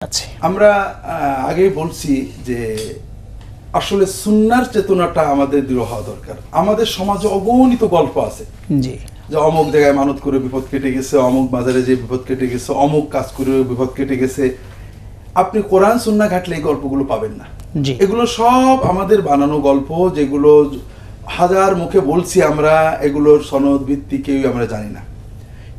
আচ্ছা, আমরা আগেই বলছি যে আসলে সুন্নাহর চেতনাটা আমাদের দৃঢ় হওয়া দরকার। আমাদের সমাজে অগণিত গল্প আছে জি, যে অমুক জায়গায় মানত করে বিপদ কেটে গেছে, অমুক বাজারে যে বিপদ কেটে গেছে, অমুক কাজ করে বিপদ কেটে গেছে। আপনি কোরআন সুন্নাহ ঘাটলে এই গল্পগুলো পাবেন না। জি, এগুলো সব আমাদের বানানো গল্প, যেগুলো হাজার মুখে বলছি আমরা, এগুলোর সনদ ভিত্তি কেউই আমরা জানি না।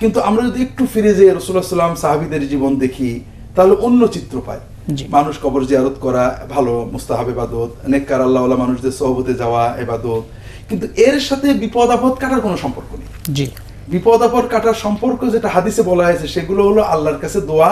কিন্তু আমরা যদি একটু ফিরে যাই রাসূলুল্লাহ সাল্লাল্লাহু আলাইহি ওয়াসাল্লাম সাহাবীদের জীবন দেখি, তাহলে অন্য চিত্র পাই। জি, মানুষ কবর জিয়ারত করা ভালো, মুস্তাহাব ইবাদত, নেককার আল্লাহওয়ালা মানুষদের সোহবতে যাওয়া ইবাদত, কিন্তু এর সাথে বিপদ আপদ কাটার কোনো সম্পর্ক নেই। জি, বিপদ আপদ কাটার সম্পর্ক যেটা হাদিসে বলা হয়েছে সেগুলো হলো আল্লাহর কাছে দোয়া,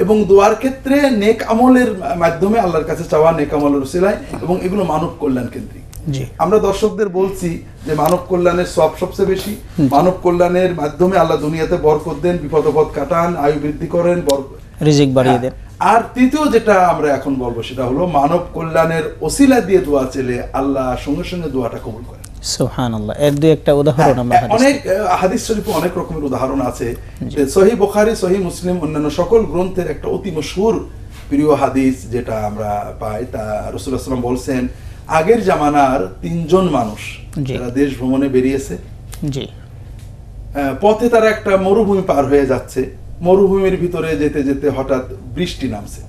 এবং দোয়ার ক্ষেত্রে নেক আমলের মাধ্যমে আল্লাহর কাছে চাওয়া, নেক আমলের উসিলায়, এবং এগুলো মানব কল্যাণ কেন্দ্রিক। জি, আমরা দর্শকদের বলছি যে মানব কল্যাণের সব সবচেয়ে বেশি। মানব কল্যাণের মাধ্যমে আল্লাহ দুনিয়াতে বরকত দেন, বিপদ আপদ কাটান, আয়ু বৃদ্ধি করেন, রিজিক বাড়িয়ে দেন। আর তৃতীয় যেটা আমরা এখন বলবো সেটা হলো মানব কল্যাণের ওসিলা দিয়ে দোয়া চেলে আল্লাহ সঙ্গে সঙ্গে দোয়াটা কবুল করেন। সুবহানাল্লাহ। এর দুই একটা উদাহরণ আমরা অনেক হাদিস শরীফে অনেক রকমের উদাহরণ আছে। সহিহ বুখারী, সহিহ মুসলিম, অন্যান্য সকল গ্রন্থের একটা অতি মশহুর প্রিয় হাদিস যেটা আমরা পাই, তা রাসূলুল্লাহ সাল্লাল্লাহু আলাইহি ওয়াসাল্লাম বলছেন, আগের জামানার তিনজন মানুষ যারা দেশ ভ্রমণে বেরিয়েছে, জি, পথে তারা একটা মরুভূমি পার হয়ে যাচ্ছে। মরুভূমির ভিতরে যেতে যেতে হঠাৎ বৃষ্টি নামছে।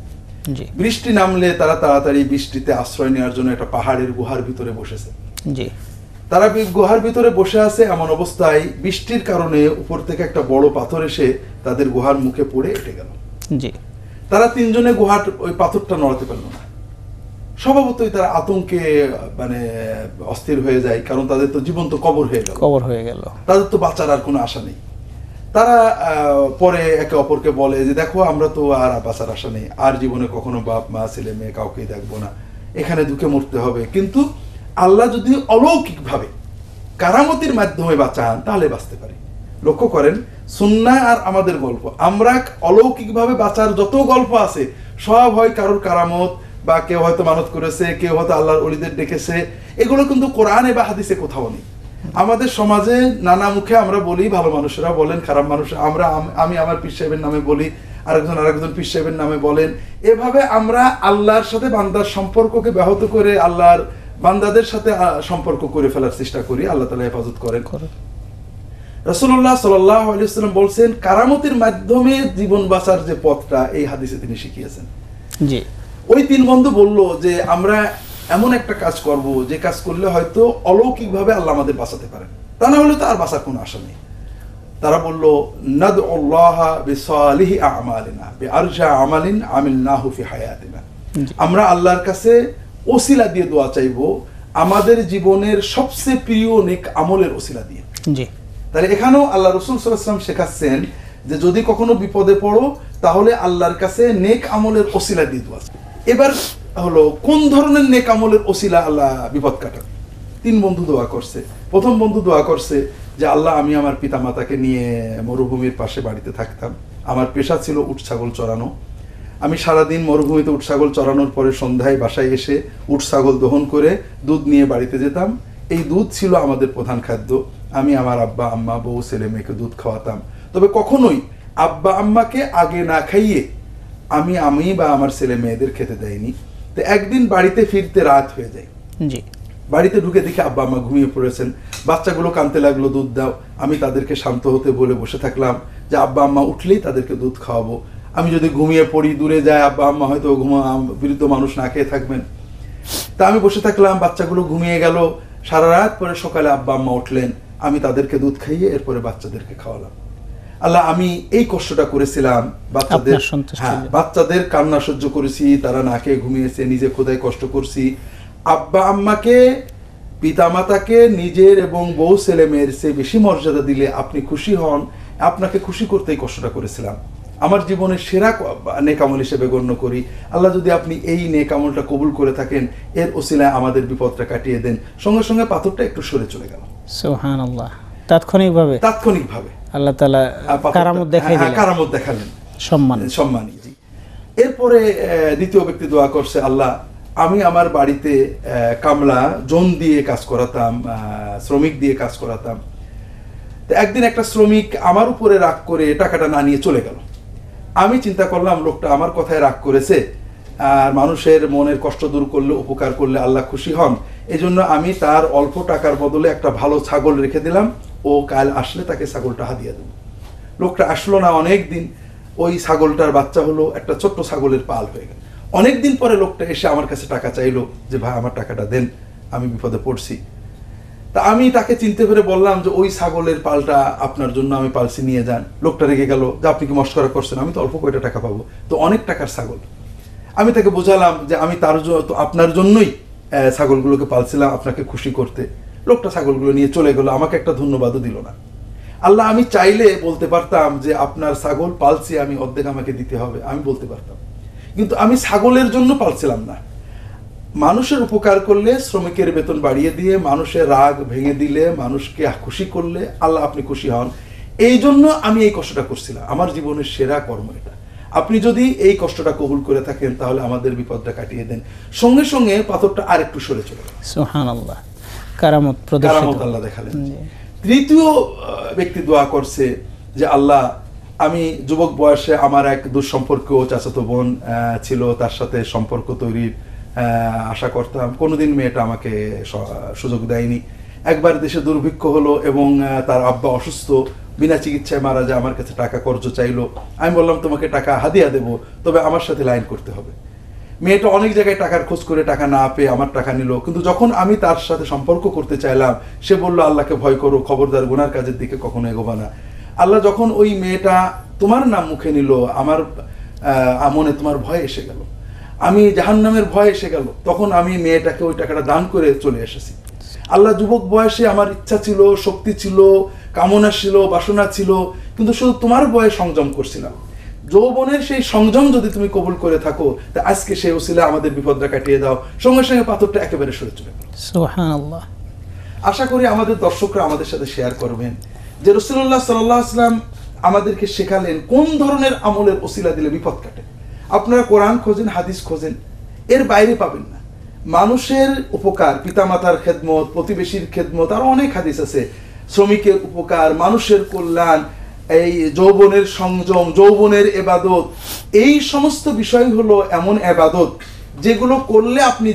জি, বৃষ্টি নামলে তারা তাড়াতাড়ি বৃষ্টিতে আশ্রয় নেওয়ার জন্য একটা পাহাড়ের গুহার ভিতরে বসেছে। জি, তারা গুহার ভিতরে বসে আছে, এমন অবস্থায় বৃষ্টির কারণে উপর থেকে একটা বড় পাথর এসে তাদের গুহার মুখে পড়ে এঁটে গেল। জি, তারা তিনজনে গুহার ওই পাথরটা নড়াতে পারল না। স্বভাবতই তারা আতঙ্কে মানে অস্থির হয়ে যায়, কারণ তাদের তো জীবন্ত কবর হয়ে গেল, তাদের তো বাঁচার আর কোনো আশা নেই। তারা পরে একে অপরকে বলে যে দেখো, আমরা তো আর বাঁচার আশা নেই, আর জীবনে কখনো বাপ মা ছেলে মেয়ে কাউকেই দেখবো না, এখানে ঢুকে মরতে হবে। কিন্তু আল্লাহ যদি অলৌকিকভাবে কারামতির মাধ্যমে বাঁচান তাহলে বাঁচতে পারি। লক্ষ্য করেন, সুন্নাহ আর আমাদের গল্প, আমরা অলৌকিকভাবে বাঁচার যত গল্প আছে সব হয় কারোর কারামত, বা কেউ হয়তো মানত করেছে, কেউ হয়তো আল্লাহর ওলিদের ডেকেছে, এগুলো কিন্তু কোরআনে বা হাদিসে কোথাও নেই। আমাদের সমাজে নানা মুখে আমরা বলি, ভালো মানুষেরা বলেন, খারাপ মানুষ আমি আমার পীর সাহেবের নামে বলি, আরেকজন পীর সাহেবের নামে বলেন। এভাবে আমরা আল্লাহর সাথে বান্দার সম্পর্ককে ব্যাহত করে আল্লাহর বান্দাদের সাথে সম্পর্ক করে ফেলার চেষ্টা করি। আল্লাহ তাআলা হেফাজত করেন। রাসূলুল্লাহ সাল্লাল্লাহু আলাইহি ওয়াসাল্লাম বলছেন, কারামতের মাধ্যমে জীবন বাঁচার যে পথটা, এই হাদিসে তিনি শিখিয়েছেন। জি, ওই তিন বন্ধু বলল যে আমরা এমন একটা কাজ করব যে কাজ করলে হয়তো অলৌকিকভাবে আল্লাহ আমাদের বাঁচাতে পারেন, তা না হলে তো আর বাঁচার কোনো আশা নেই। তারা বলল, নাদউল্লাহ বিসালিহি আমালিনা বিআরজা আমালিন আমিলনাহু ফি হায়াতিনা, আমরা আল্লাহর কাছে ওসিলা দিয়ে দোয়া চাইবো, আমাদের জীবনের সবচেয়ে প্রিয় নেক আমলের ওসিলা দিয়ে। জি, তাহলে এখানেও আল্লাহ রাসূল সাল্লাল্লাহু আলাইহি ওয়াসাল্লাম শেখাচ্ছেন যে যদি কখনো বিপদে পড়ো তাহলে আল্লাহর কাছে নেক আমলের ওসিলা দিয়ে দোয়া। এবার হলো কোন ধরনের নেক আমলের ওসিলা আল্লাহ বিপদ কাটান। তিন বন্ধু দোয়া করছে। প্রথম বন্ধু দোয়া করছে যে আল্লাহ, আমি আমার পিতামাতাকে নিয়ে মরুভূমির পাশে বাড়িতে থাকতাম, আমার পেশা ছিল উট ছাগল চড়ানো, আমি সারাদিন মরুভূমিতে উট ছাগল চড়ানোর পরে সন্ধ্যায় বাসায় এসে উট ছাগল দহন করে দুধ নিয়ে বাড়িতে যেতাম, এই দুধ ছিল আমাদের প্রধান খাদ্য, আমি আমার আব্বা আম্মা বউ ছেলে মেয়েকে দুধ খাওয়াতাম, তবে কখনোই আব্বা আম্মাকে আগে না খাইয়ে আমি বা আমার ছেলে মেয়েদের খেতে দেয়নি। তো একদিন বাড়িতে ফিরতে রাত হয়ে যায়। জি, বাড়িতে ঢুকে দেখি আব্বা আম্মা ঘুমিয়ে পড়েছেন, বাচ্চাগুলো কাঁদতে লাগলো, দুধ দাও। আমি তাদেরকে শান্ত হতে বলে বসে থাকলাম যে আব্বা আম্মা উঠলেই তাদেরকে দুধ খাওয়াবো, আমি যদি ঘুমিয়ে পড়ি, দূরে যায়, আব্বা আম্মা হয়তো বৃদ্ধ মানুষ না খেয়ে থাকবেন। তা আমি বসে থাকলাম, বাচ্চাগুলো ঘুমিয়ে গেল, সারা রাত পরে সকালে আব্বা আম্মা উঠলেন, আমি তাদেরকে দুধ খাইয়ে এরপরে বাচ্চাদেরকে খাওয়ালাম। আল্লাহ, আমি এই কষ্টটা করেছিলাম, বাচ্চাদের কান্না সহ্য করেছি, তারা না খেয়ে ঘুমিয়েছে, নিজে খোদায় কষ্ট করছি, আব্বা আম্মাকে পিতামাতাকে নিজের এবং বউ ছেলে মেয়ের চেয়ে বেশি মর্যাদা দিলে আপনি খুশি হন, আপনাকে খুশি করতে এই কষ্টটা করেছিলাম, আমার জীবনের সেরা নেক আমল হিসেবে গণ্য করি। আল্লাহ, যদি আপনি এই নেক আমলটা কবুল করে থাকেন, এর ওসিলায় আমাদের বিপদটা কাটিয়ে দেন। সঙ্গে সঙ্গে পাথরটা একটু সরে চলে গেল। সুবহানাল্লাহ। তাৎক্ষণিকভাবে আল্লাহ তাআলা কারামত দেখালেন, সম্মানী। এরপরে দ্বিতীয় ব্যক্তি দোয়া করছে, আল্লাহ, আমি আমার বাড়িতে কামলা জন দিয়ে কাজ করাতাম, শ্রমিক দিয়ে কাজ করাতাম। একদিন একটা শ্রমিক আমার উপরে রাগ করে টাকাটা না নিয়ে চলে গেল। আমি চিন্তা করলাম লোকটা আমার কথায় রাগ করেছে, আর মানুষের মনের কষ্ট দূর করলে, উপকার করলে আল্লাহ খুশি হন, এজন্য আমি তার অল্প টাকার বদলে একটা ভালো ছাগল রেখে দিলাম, ও কাল আসলে তাকে ছাগলটা হাদিয়া দেব। লোকটা আসলো না অনেক দিন, ওই ছাগলটার বাচ্চা হলো, একটা ছোট্ট ছাগলের পাল হয়ে গেল। অনেক দিন পরে লোকটা এসে আমার কাছে টাকা চাইলো যে ভাই আমার টাকাটা দেন, আমি বিপদে পড়ছি। তা আমি তাকে চিনতে পেরে বললাম যে ওই ছাগলের পালটা আপনার জন্য আমি পালছি, নিয়ে যান। লোকটা রেগে গেল যে আপনি কি মস্করা করছেন, আমি তো অল্প কয়টা টাকা পাবো, তো অনেক টাকার ছাগল। আমি তাকে বোঝালাম যে আমি তার জন্য, তো আপনার জন্যই ছাগলগুলোকে পালছিলাম, আপনাকে খুশি করতে। লোকটা ছাগলগুলো নিয়ে চলে গেল, আমাকে একটা ধন্যবাদও দিল না। আল্লাহ, আমি চাইলে বলতে পারতাম যে আপনার ছাগল পালছি আমি, অর্ধেক আমাকে দিতে হবে, আমি বলতে পারতাম, কিন্তু আমি ছাগলের জন্য পালছিলাম না। মানুষের উপকার করলে, শ্রমিকের বেতন বাড়িয়ে দিয়ে, মানুষের রাগ ভেঙে দিলে, মানুষকে খুশি করলে আল্লাহ আপনি খুশি হন, এই জন্য আমি এই কষ্টটা করছিলাম। আমার জীবনের সেরা কর্ম এটা। আপনি যদি এই কষ্টটা কবুল করে থাকেন তাহলে আমাদের বিপদটা কাটিয়ে দেন। সঙ্গে সঙ্গে পাথরটা আরেকটু সরে চলে গেল। সুবহানাল্লাহ, কারামত আল্লাহ দেখালেন। তৃতীয় ব্যক্তি দোয়া করছে যে আল্লাহ, আমি যুবক বয়সে আমার এক দুঃসম্পর্কীয় চাচাতো বোন ছিল, তার সাথে সম্পর্ক তৈরির আশা করতাম, কোনোদিন মেয়েটা আমাকে সুযোগ দেয়নি। একবার দেশে দুর্ভিক্ষ হলো এবং তার আব্বা অসুস্থ, বিনা চিকিৎসায় মারা যায়, আমার কাছে টাকা কর্জ চাইলো। আমি বললাম তোমাকে টাকা হাদিয়া দেবো, তবে আমার সাথে লাইন করতে হবে। মেয়েটা অনেক জায়গায় টাকার খোঁজ করে টাকা না পেয়ে আমার টাকা নিল, কিন্তু যখন আমি তার সাথে সম্পর্ক করতে চাইলাম সে বলল আল্লাহকে ভয় করো, খবরদার গুনার কাজের দিকে কখনো এগোবা না। আল্লাহ যখন ওই মেয়েটা তোমার নাম মুখে নিল, আমার মনে তোমার ভয় এসে গেল, আমি জাহান্নামের ভয় এসে গেল, তখন আমি মেয়েটাকে ওই টাকাটা দান করে চলে এসেছি। আল্লাহ, যুবক বয়সে আমার ইচ্ছা ছিল, শক্তি ছিল, কামনা ছিল, বাসনা ছিল, কিন্তু শুধু তোমার ভয়ে সংযম করছিলাম। যৌবনের সেই সংযম যদি তুমি কবুল করে থাকো, তা আজকে সেই ওসিলা আমাদের বিপদটা কাটিয়ে দাও। সঙ্গে সঙ্গে পাথরটা একেবারে সরে চলে গেল। সুবহানাল্লাহ। আশা করি আমাদের দর্শকরা আমাদের সাথে শেয়ার করবেন যে রাসূলুল্লাহ সাল্লাল্লাহু আলাইহি ওয়াসাল্লাম আমাদেরকে শেখালেন কোন ধরনের আমলের ওসিলা দিলে বিপদ কাটে। আপনারা কোরআন খোঁজেন, হাদিস খোঁজেন, এর বাইরে পাবেন না। মানুষের উপকার, পিতামাতার খেদমত, প্রতিবেশীর খেদমত, আরো অনেক হাদিস আছে। শ্রমিকের উপকার, মানুষের কল্যাণ, এই যৌবনের সংযম, যৌবনের এবাদত, এই সমস্ত বিষয় হলো এমন এবাদত যেগুলো করলে আপনি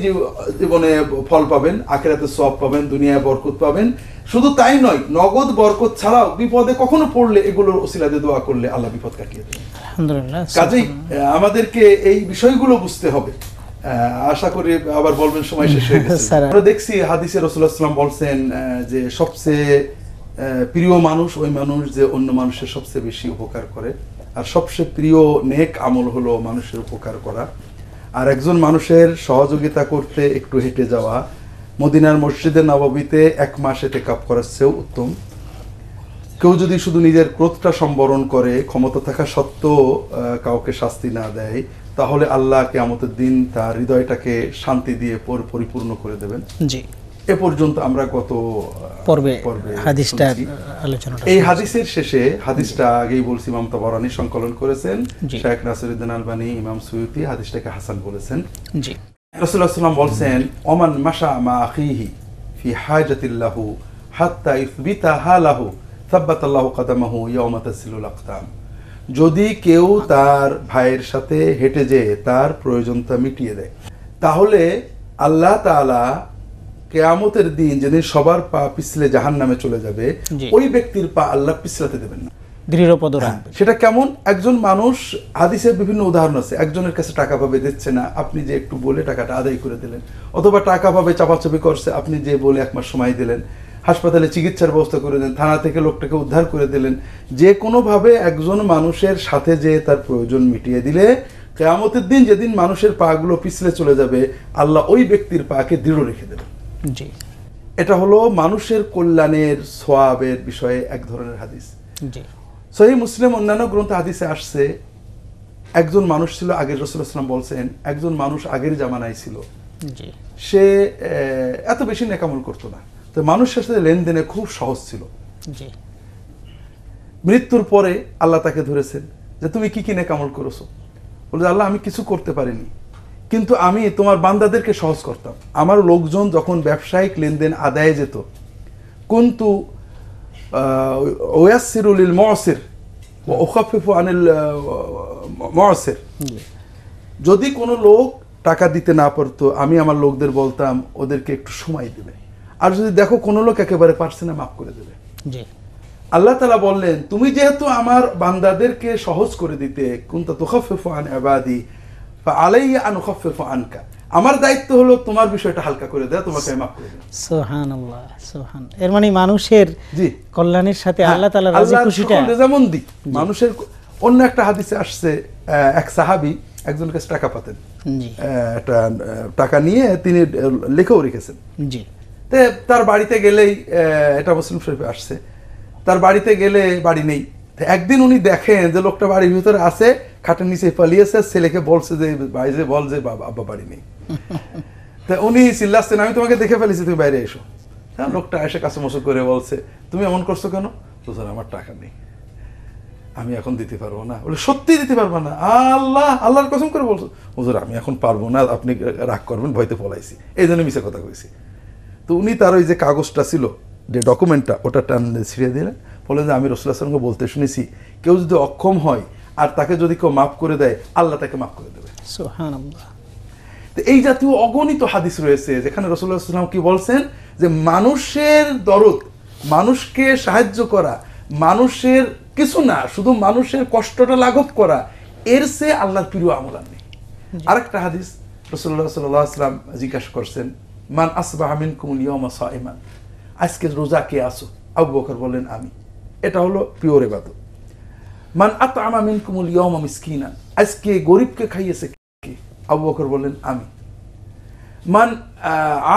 জীবনে ফল পাবেন, আখিরাতে সওয়াব পাবেন, দুনিয়ায় বরকত পাবেন। শুধু তাই নয়, নগদ বরকত ছাড়াও বিপদে কখনো পড়লে এগুলোর ওসিলাতে দোয়া করলে আল্লাহ বিপদ কাটিয়ে দেবেন। আলহামদুলিল্লাহ। কাজেই আমাদেরকে এই বিষয়গুলো বুঝতে হবে। আশা করি আবার বলবেন সময় শেষ হয়ে গেছে। আমরা দেখছি হাদিসে রাসূলুল্লাহ সাল্লাল্লাহু আলাইহি ওয়াসাল্লাম বলছেন যে সবচেয়ে প্রিয় মানুষ ওই মানুষ যে অন্য মানুষের সবচেয়ে বেশি উপকার করে, আর সবচেয়ে প্রিয় নেক আমল হলো মানুষের উপকার করা। আর একজন মানুষের সহযোগিতা করতে একটু হেঁটে যাওয়া, মদিনার মসজিদে নববীতে 1 মাস ইতিকাফ করার চেয়েও উত্তম। কেউ যদি শুধু নিজের ক্রোধটা সম্বরণ করে, ক্ষমতা থাকা সত্ত্বেও কাউকে শাস্তি না দেয়, তাহলে আল্লাহ কিয়ামতের দিন তার হৃদয়টাকে শান্তি দিয়ে পরিপূর্ণ করে দেবেন। জি, এ পর্যন্ত আমরা গত পর্বে হাদিসটা আলোচনা, এই হাদিসের শেষে, হাদিসটা আগেই বলছি ইমাম তাবারানী সংকলন করেছেন, শেখ নাসিরউদ্দিন আলবানী, ইমাম সুয়ুতি হাদিসটাকে হাসান বলেছেন। জি, রাসূলুল্লাহ সাল্লাল্লাহু আলাইহি ওয়াসাল্লাম বলছেন, ওমান মাশা মা আখিহি ফি হাজাতিল্লাহু হাত্তা ইসবিতা হালাহু সাব্বাতাল্লাহু কাদামাহু ইয়াওমা তাসিলুল আকদাম। যদি কেউ তার ভাইয়ের সাথে হেঁটে যেয়ে তার প্রয়োজনটা মিটিয়ে দেয়, তাহলে আল্লাহ তাআলা কিয়ামতের দিন যেদিন সবার পা পিছলে জাহান্নামে চলে যাবে, ওই ব্যক্তির পা আল্লাহ পিছলাতে দেবেন না, দৃঢ়পদ রাখবে। সেটা কেমন? একজন মানুষ, হাদিসের বিভিন্ন উদাহরণ আছে, একজনের কাছে টাকা পাবে, দিচ্ছে না, আপনি যে একটু বলে টাকাটা আদায় করে দিলেন, অথবা টাকা পাবে চাপাচাপি করছে, আপনি যে বলে 1 মাস সময় দিলেন, হাসপাতালে চিকিৎসার ব্যবস্থা করে দিলেন, থানা থেকে লোকটাকে উদ্ধার করে দিলেন। যে কোনোভাবে একজন মানুষের সাথে যে তার প্রয়োজন মিটিয়ে দিলে কিয়ামতের দিন যেদিন মানুষের পাগুলো পিছলে চলে যাবে, আল্লাহ ওই ব্যক্তির পাকে দৃঢ় রেখে দেবেন। জি, এটা হলো মানুষের কল্যাণের সওয়াবের বিষয়ে এক ধরনের হাদিস। জি, সহিহ মুসলিম অন্যান্য গ্রন্থে হাদিসে আসছে, একজন মানুষ ছিল, আগের রাসূলুল্লাহ সাল্লাল্লাহু আলাইহি ওয়াসাল্লাম বলছেন, একজন মানুষ আগের জামানায় ছিল, সে এত বেশি নেকামল করতো না, তো মানুষের সাথে লেনদেনে খুব সহজ ছিল। জি, মৃত্যুর পরে আল্লাহ তাকে ধরেছেন যে তুমি কি কি নেকামল করেছো? বলে, আল্লাহ আমি কিছু করতে পারিনি, কিন্তু আমি তোমার বান্দাদেরকে সহজ করতাম। আমার লোকজন যখন ব্যবসায়িক লেনদেন আদায়ে যেত, কুনতু ওয়াসসিরু লিল মুসির, ওয়া উখাফিফু আনিল মুআসির। যদি কোনো লোক টাকা দিতে না পারতো, আমি আমার লোকদের বলতাম ওদেরকে একটু সময় দেবে, আর যদি দেখো কোনো লোক একেবারে পারছে না, মাফ করে দেবে। আল্লাহ তাআলা বললেন, তুমি যেহেতু আমার বান্দাদেরকে সহজ করে দিতে, কুনতা তুখাফিফু আন ইবাদি ফাআলাইয়া আন উখাফিফু আনকা, আমার দায়িত্ব হলো তোমার বিষয়টা হালকা করে দেয়া, তোমাকে আমি মাফ করে দেব। সুবহানাল্লাহ, সুবহান। এর মানে মানুষের জি কল্যাণের সাথে আল্লাহ তাআলার রাজি খুশিটা, রেজামন্দি মানুষের। অন্য একটা হাদিসে আসছে, এক সাহাবী একজনকে টাকা পাতেন, একটা টাকা নিয়ে তিনি লিখেও রেখেছেন। জি, তার বাড়িতে গেলেই, এটা মুসলিম শরীফে আসছে, তার বাড়িতে গেলে বাড়ি নেই। একদিন উনি দেখেন যে লোকটা বাড়ির ভিতরে আছে, খাটের নিচে পালিয়েছে, ছেলেকে বলছে যে ভাই যে বল যে বাবা আব্বা বাড়ি নেই। তা উনি চিল্লাচ্ছেন, আমি তোমাকে দেখে ফেলেছি, তুমি বাইরে এসো। হ্যাঁ, লোকটা এসে কাছে মসুক করে বলছে, তুমি এমন করছো কেন? হুজুর আমার টাকা নেই, আমি এখন দিতে পারবো না। বলে সত্যি দিতে পারবো না? আল্লাহর কসম করে বলছো? হুজুর আমি এখন পারবো না, আপনি রাগ করবেন, ভয়তে পলাইছি, এই জন্য মিছে কথা কইছি। তো উনি তার ওই যে কাগজটা ছিল, যে ডকুমেন্টটা, ওটা টান ছিঁড়ে দিলেন, বলেন যে আমি রাসূলুল্লাহ সাল্লাল্লাহু আলাইহি ওয়াসাল্লামকে বলতে শুনেছি, কেউ যদি অক্ষম হয় আর তাকে যদি কেউ মাফ করে দেয়, আল্লাহ তাকে মাফ করে দেবে। সুবহানাল্লাহ। তো এই জাতীয় অগণিত হাদিস রয়েছে যেখানে রাসূলুল্লাহ সাল্লাল্লাহু আলাইহি ওয়াসাল্লাম কি বলছেন, যে মানুষের দরদ, মানুষকে সাহায্য করা, মানুষের কিছু না, শুধু মানুষের কষ্টটা লাঘব করা, এর চেয়ে আল্লাহর প্রিয় আমল আর নেই। আরেকটা হাদিস, রাসূলুল্লাহ সাল্লাল্লাহু আলাইহি ওয়াসাল্লাম জিজ্ঞাসা করছেন, মান আসবাহা মিনকুমুল ইয়াওমা সাইমান, আজকে রোজা কে আছো? আবু বকর বললেন আমি। এটা হলো পিওর ইবাদত। মান আতআমা মিনকুমুল ইয়াওমা মিসকিনান, আজকে গরিবকে খাইয়েছে কে? আবু বকর বললেন আমি। মান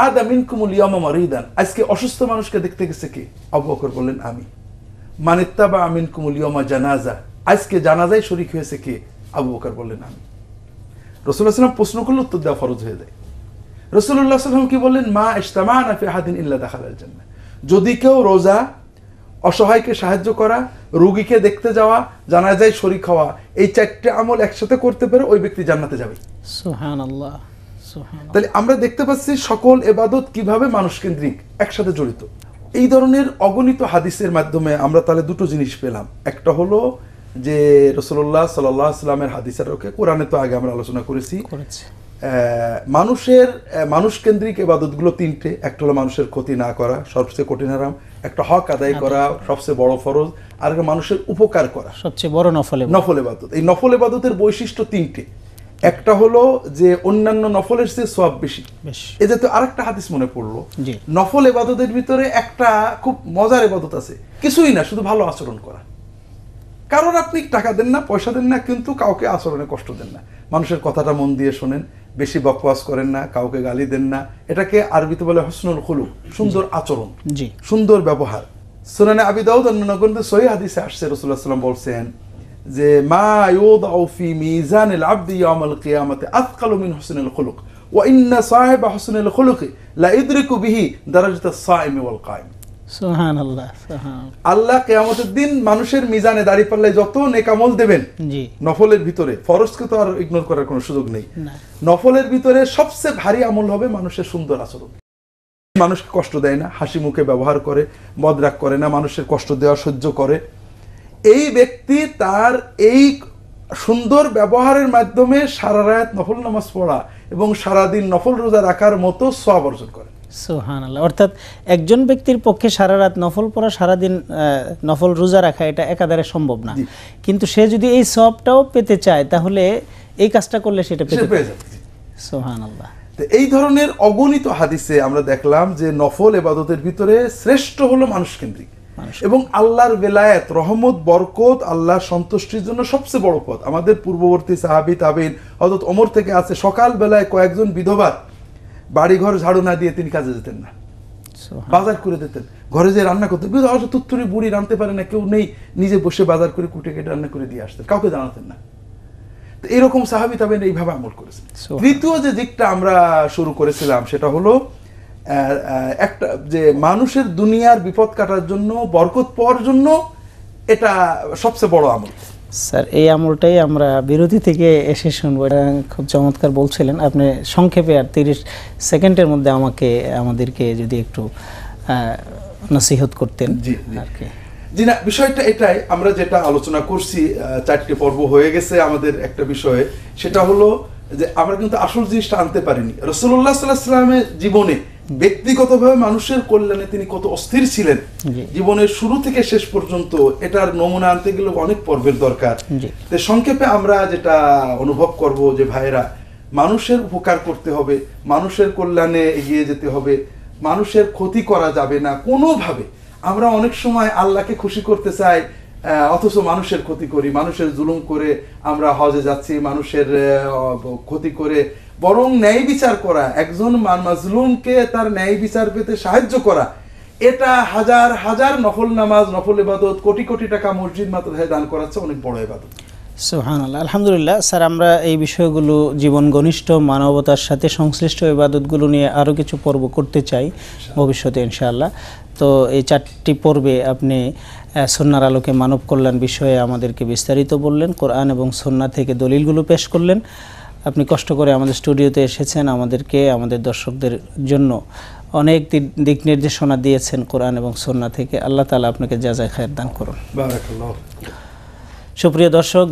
আদা মিনকুমুল ইয়াওমা মারিদান, আজকে অসুস্থ মানুষকে দেখতে গেছে কে? আবু বকর বললেন আমি। মান ইত্তাবা মিনকুমুল ইয়াওমা জানাজা, আজকে জানাজায় শরীক হয়েছে কে? আবু বকর বললেন আমি। রাসূলুল্লাহ সাল্লাল্লাহু আলাইহি ওয়াসাল্লাম প্রশ্ন করলে উত্তর দেওয়া ফরজ হয়ে যায়। রাসূলুল্লাহ সাল্লাল্লাহু আলাইহি ওয়াসাল্লাম কি বললেন? মা ইজতামানা ফি আহাদিন ইল্লা দাখালাল জান্নাহ, যদি কেউ রোজা, অসহায়কে সাহায্য করা, রোগীকে দেখতে যাওয়া, জানাজায় শরীক হওয়া, এই চারটি আমল একসাথে করতে পারে, ওই ব্যক্তি জান্নাতে যাবে। সুবহানাল্লাহ, সুবহানাল্লাহ। তাহলে আমরা দেখতে পাচ্ছি সকল ইবাদত কিভাবে মানুষ কেন্দ্রিক, একসাথে জড়িত। এই ধরনের অগণিত হাদিসের মাধ্যমে আমরা তাহলে দুটো জিনিস পেলাম। একটা হলো যে রাসূলুল্লাহ সাল্লাল্লাহু আলাইহি ওয়াসাল্লামের হাদিসের রকে, কোরআনে তো আগে আমরা আলোচনা করেছি, মানুষের মানুষ কেন্দ্রিক ইবাদতগুলো তিনটে। একটা হলো মানুষের ক্ষতি না করা, সবচেয়ে কঠিন হারাম। একটা হক আদায় করা, সবচেয়ে বড় ফরজ। আর একটা মানুষের উপকার করা, সবচেয়ে বড় নফল ইবাদত। এই নফল ইবাদতের বৈশিষ্ট্য তিনটে। একটা হলো যে অন্যান্য নফলের চেয়ে সওয়াব বেশি। এই যে তো আরেকটা হাদিস মনে পড়লো, নফল ইবাদতের ভিতরে একটা খুব মজার ইবাদত আছে, কিছুই না, শুধু ভালো আচরণ করা। কারণ আপনি টাকা দেন না, পয়সা দেন না, কিন্তু কাউকে আচরণে কষ্ট দেন না, মানুষের কথাটা মন দিয়ে শোনেন, বেশি বকওয়াস করেন না, কাউকে গালি দেন না। এটাকে আরবিতে বলে হুসনুল খুলুক, সুন্দর আচরণ, সুন্দর ব্যবহার। সুনানে আবি দাউদ অন্যান্য গ্রন্থে সহিহ হাদিসে আসছে, রাসূলুল্লাহ সাল্লাল্লাহু আলাইহি ওয়াসাল্লাম বলছেন যে মা ইউদাউ ফি মিজানিল আবদি ইয়াউমাল কিয়ামাতি আথকালু মিন হুসনিল খুলুক ওয়া ইন্না সাহিবা হুসনিল খুলুকি লা ইদরিকু বিহি দারাজাতাস সাইমি ওয়াল কায়েম। সুবহানাল্লাহ, সুবহানাল্লাহ। আল্লাহ কিয়ামতের দিন মানুষের মিজানে দাঁড়িপাল্লায় যত নেক আমল দেবেন, নফলের ভিতরে, ফরজকে তো আর ইগনোর করার কোনো সুযোগ নেই, নফলের ভিতরে সবচেয়ে ভারী আমল হবে মানুষের সুন্দর আচরণ। মানুষকে কষ্ট দেয় না, হাসি মুখে ব্যবহার করে, মদ রাগ করে না, মানুষের কষ্ট দেওয়া সহ্য করে। এই ব্যক্তি তার এই সুন্দর ব্যবহারের মাধ্যমে সারা রাত নফল নামাজ পড়া এবং সারাদিন নফল রোজা রাখার মতো সওয়াব অর্জন করে। সুবহানাল্লাহ। অর্থাৎ একজন ব্যক্তির পক্ষে সারা রাত নফল পড়া, সারাদিন নফল রোজা রাখা, এটা একাধারে সম্ভব না, কিন্তু সে যদি এই সওয়াবটাও পেতে চায় তাহলে এই কাজটা করলে সেটা পেতে পারে। সুবহানাল্লাহ। এই ধরনের অগণিত হাদিসে আমরা দেখলাম যে নফল ইবাদতের ভিতরে শ্রেষ্ঠ হলো মানুষ কেন্দ্রিক, এবং আল্লাহর বেলায়েত, রহমত, বরকত, আল্লাহর সন্তুষ্টির জন্য সবচেয়ে বড় পথ। আমাদের পূর্ববর্তী সাহাবী তাবেঈন, হযরত ওমর থেকে আছে, সকাল বেলায় কয়েকজন বিধবা বাড়িঘর ঝাড়ু না দিয়ে তিনি কাজে যেতেন না, বাজার করে দিতেন, ঘরে যে রান্না করতেন। তুত্তুরি বুড়ি রাঁধতে পারে না, কেউ নেই, নিজে বসে বাজার করে কুটে কেটে রান্না করে দিয়ে আসতেন, কাউকে জানাতেন না। তো এরকম সাহাবী তাবেঈন এইভাবে আমল করেছেন। তৃতীয় যে দিকটা আমরা শুরু করেছিলাম সেটা হলো একটা, যে মানুষের দুনিয়ার বিপদ কাটার জন্য, বরকত পাওয়ার জন্য এটা সবচেয়ে বড় আমল। স্যার, এই আমলটাই আমরা বিরতি থেকে এসে শুনবো। এটা খুব চমৎকার বলছিলেন আপনি। সংক্ষেপে আর 30 সেকেন্ডের মধ্যে আমাদেরকে যদি একটু নসিহত করতেন। জি, আর কি। জি না, বিষয়টা এটাই, আমরা যেটা আলোচনা করছি 4টে পর্ব হয়ে গেছে আমাদের একটা বিষয়ে, সেটা হলো যে আমরা কিন্তু আসল জিনিসটা আনতে পারিনি। রাসূলুল্লাহ সাল্লাল্লাহু আলাইহি ওয়াসাল্লামের জীবনে ব্যক্তিগতভাবে মানুষের কল্যাণে তিনি কত অস্থির ছিলেন জীবনের শুরু থেকে শেষ পর্যন্ত, এটার নমুনা আনতে গেলে অনেক পর্বের দরকার। তো সংক্ষেপে আমরা যেটা অনুভব করব যে ভাইরা, মানুষের উপকার করতে হবে, মানুষের কল্যাণে এগিয়ে যেতে হবে, মানুষের ক্ষতি করা যাবে না কোনোভাবে। আমরা অনেক সময় আল্লাহকে খুশি করতে চাই, অথচ মানুষের ক্ষতি করি, মানুষের জুলুম করে আমরা হজে যাচ্ছি, মানুষের ক্ষতি করে। বরং ন্যায় বিচার করা, একজন মাজলুমকে তার ন্যায় বিচার পেতে সাহায্য করা, এটা হাজার হাজার নফল নামাজ, নফল ইবাদত, কোটি কোটি টাকা মসজিদ মাদ্রাসায় দান করাচ্ছে অনেক বড় ইবাদত। সুবহানাল্লাহ, আলহামদুলিল্লাহ। স্যার, আমরা এই বিষয়গুলো জীবন ঘনিষ্ঠ মানবতার সাথে সংশ্লিষ্ট ইবাদতগুলো নিয়ে আরও কিছু পর্ব করতে চাই ভবিষ্যতে ইনশাআল্লাহ। তো এই 4টি পর্বে আপনি সুন্নাহর আলোকে মানব কল্যাণ বিষয়ে আমাদেরকে বিস্তারিত বললেন, কোরআন এবং সুন্নাহ থেকে দলিলগুলো পেশ করলেন। আপনি কষ্ট করে আমাদের স্টুডিওতে এসেছেন, আমাদেরকে, আমাদের দর্শকদের জন্য অনেক দিক নির্দেশনা দিয়েছেন কোরআন এবং সুন্নাহ থেকে। আল্লাহ তাআলা আপনাকে জাযায়ে খায়ের দান করুন। বারাকাল্লাহ। সুপ্রিয় দর্শক,